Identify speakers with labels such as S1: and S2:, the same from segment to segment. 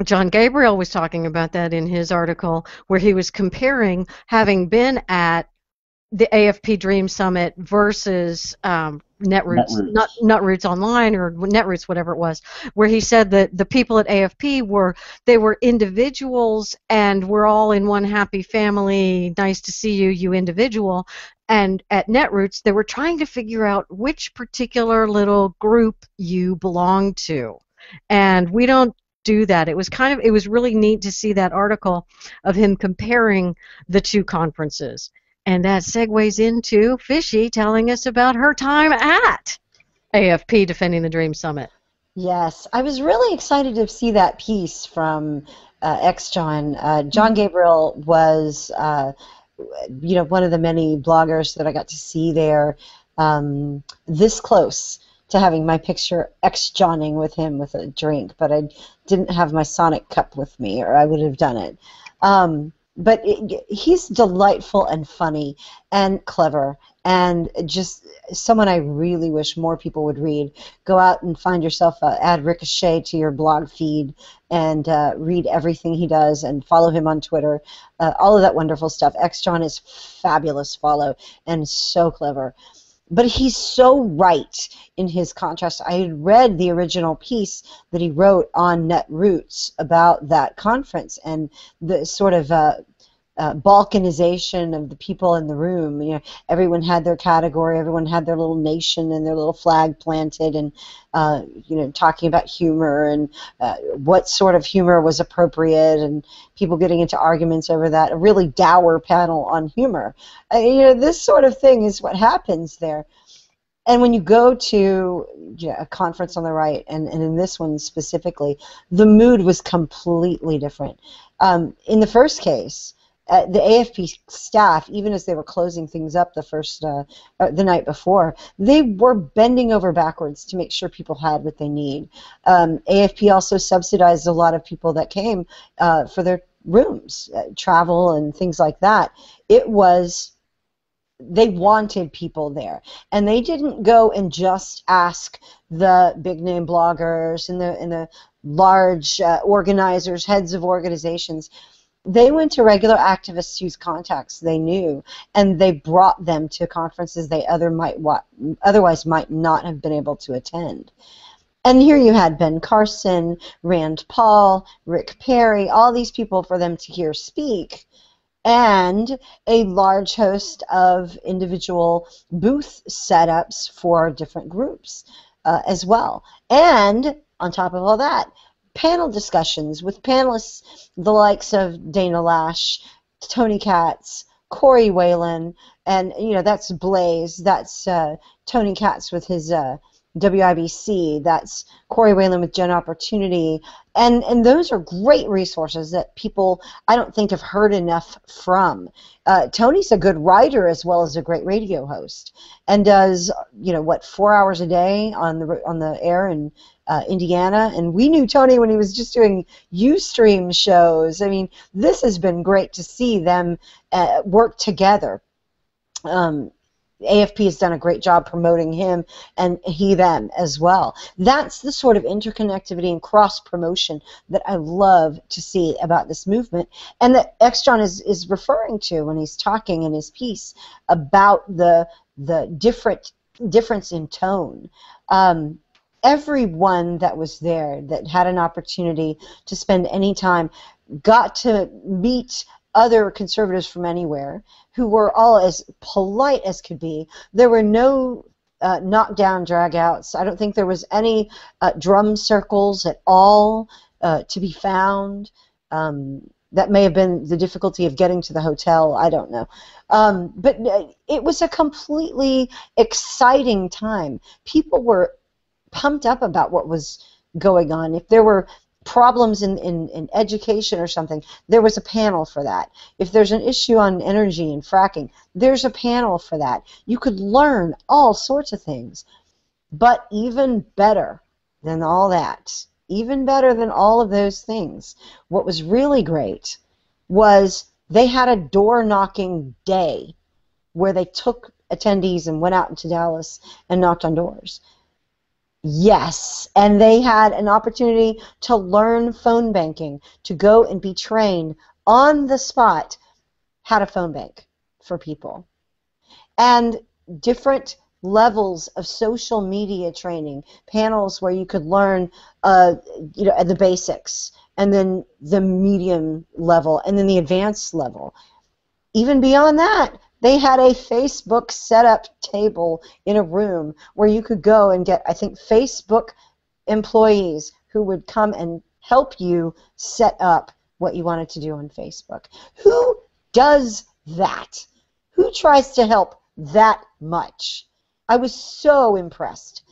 S1: Jon Gabriel was talking about that in his article, where he was comparing having been at the AFP Dream Summit versus Netroots, not
S2: Netroots.
S1: Netroots Online or Netroots, whatever it was, where he said that the people at AFP were individuals and we're all in one happy family. Nice to see you, you individual. And at Netroots, they were trying to figure out which particular little group you belong to. And we don't do that. It was really neat to see that article of him comparing the two conferences. And that segues into Fishy telling us about her time at AFP Defending the Dream Summit.
S3: Yes, I was really excited to see that piece from Jon. Jon Gabriel was, one of the many bloggers that I got to see there, this close to having my picture Johnning with him with a drink, but I didn't have my Sonic cup with me, or I would have done it. But he's delightful and funny and clever and just someone I really wish more people would read. Go out and find yourself, add Ricochet to your blog feed and read everything he does and follow him on Twitter. All of that wonderful stuff. Jon is fabulous follow and so clever. But he's so right in his contrast. I had read the original piece that he wrote on Netroots about that conference and the sort of balkanization of the people in the room. You know, everyone had their category, everyone had their little nation and their little flag planted, and talking about humor and what sort of humor was appropriate, and people getting into arguments over that. A really dour panel on humor. This sort of thing is what happens there. And when you go to a conference on the right, and in this one specifically, the mood was completely different. In the first case, the AFP staff, even as they were closing things up the night before, they were bending over backwards to make sure people had what they need. AFP also subsidized a lot of people that came for their rooms, travel and things like that. They wanted people there, and they didn't go and just ask the big name bloggers and the large organizers, heads of organizations. They went to regular activists whose contacts they knew, and they brought them to conferences they otherwise might not have been able to attend. And here you had Ben Carson, Rand Paul, Rick Perry, all these people for them to hear speak, and a large host of individual booth setups for different groups as well. And on top of all that, panel discussions with panelists the likes of Dana Lash, Tony Katz, Corey Whalen, and that's Blaze, that's Tony Katz with his WIBC, that's Corey Whalen with Gen Opportunity, and those are great resources that people I don't think have heard enough from. Tony's a good writer as well as a great radio host, and does 4 hours a day on the air in Indiana, and we knew Tony when he was just doing Ustream shows. I mean, this has been great to see them work together. AFP has done a great job promoting him, and he them as well. That's the sort of interconnectivity and cross-promotion that I love to see about this movement, and that Jon is referring to when he's talking in his piece about the difference in tone. Everyone that was there that had an opportunity to spend any time got to meet other conservatives from anywhere who were all as polite as could be. There were no knockdown dragouts. I don't think there was any drum circles at all to be found. That may have been the difficulty of getting to the hotel. I don't know. But it was a completely exciting time. People were pumped up about what was going on. If there were problems in education or something, there was a panel for that. If there's an issue on energy and fracking, there's a panel for that. You could learn all sorts of things. But even better than all that, even better than all of those things, what was really great was they had a door-knocking day where they took attendees and went out into Dallas and knocked on doors. Yes, and they had an opportunity to learn phone banking, to go and be trained on the spot how to phone bank for people. And different levels of social media training, panels where you could learn the basics, and then the medium level, and then the advanced level. Even beyond that, they had a Facebook setup table in a room where you could go and get, I think, Facebook employees who would come and help you set up what you wanted to do on Facebook. Who does that? Who tries to help that much? I was so impressed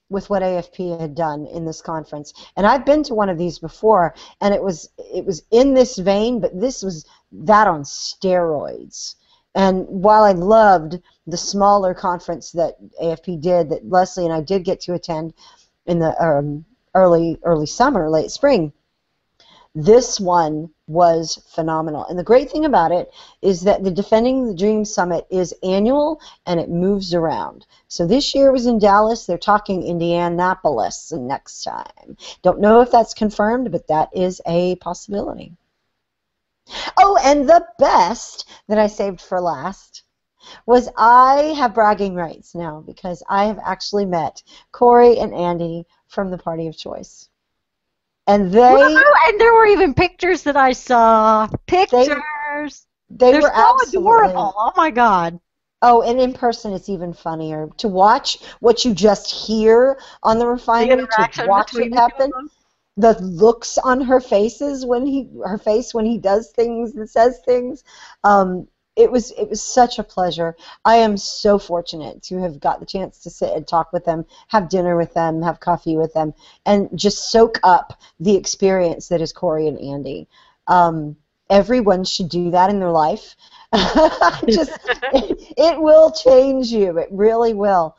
S3: with what AFP had done in this conference. And I've been to one of these before, and it was in this vein, but this was that on steroids. And while I loved the smaller conference that AFP did, that Leslie and I did get to attend in the early summer, late spring, this one was phenomenal. And the great thing about it is that the Defending the Dream Summit is annual and it moves around. So this year was in Dallas. They're talking Indianapolis next time. Don't know if that's confirmed, but that is a possibility. Oh, and the best that I saved for last was I have bragging rights now because I have actually met Corey and Andy from the Party of Choice. And
S1: and there were even pictures that I saw. Pictures.
S3: They
S1: They're
S3: were
S1: so
S3: absolutely
S1: adorable. Oh my God.
S3: Oh, and in person it's even funnier to watch what you just hear on the
S1: The
S3: Refinery, to
S1: interaction
S3: watch
S1: between
S3: it
S1: the two of
S3: happen.
S1: them.
S3: The looks on her face when he does things and says things. It was such a pleasure. I am so fortunate to have got the chance to sit and talk with them, have dinner with them, have coffee with them, and just soak up the experience that is Corey and Andy. Everyone should do that in their life. It will change you. It really will.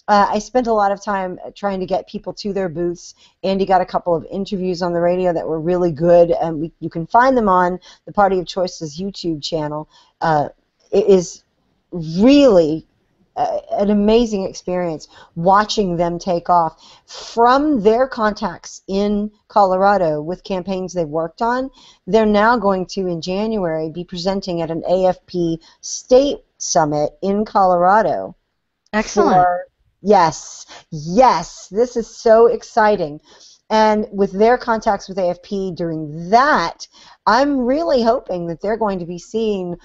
S3: I spent a lot of time trying to get people to their booths. Andy got a couple of interviews on the radio that were really good, and you can find them on the Party of Choice's YouTube channel. It is really an amazing experience watching them take off. From their contacts in Colorado with campaigns they've worked on, they're now going to, in January, be presenting at an AFP state summit in Colorado.
S1: Excellent.
S3: Yes, this is so exciting. And with their contacts with AFP during that, I'm really hoping that they're going to be seen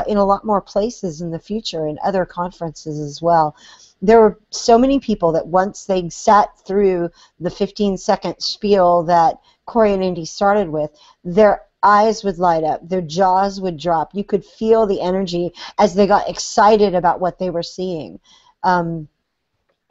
S3: in a lot more places in the future, in other conferences as well. There were so many people that once they sat through the 15-second spiel that Corey and Andy started with, their eyes would light up, their jaws would drop. You could feel the energy as they got excited about what they were seeing.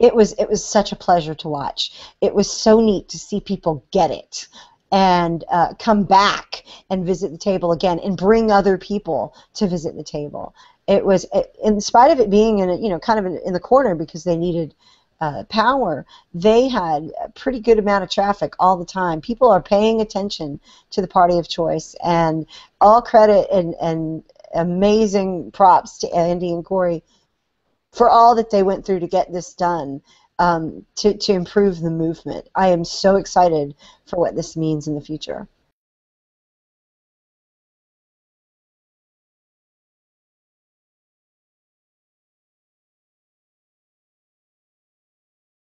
S3: It was such a pleasure to watch. It was so neat to see people get it and come back and visit the table again and bring other people to visit the table. It was, in spite of it being kind of in the corner because they needed power, they had a pretty good amount of traffic all the time. People are paying attention to the Party of Choice, and all credit and amazing props to Andy and Corey for all that they went through to get this done, to improve the movement. I am so excited for what this means in the future.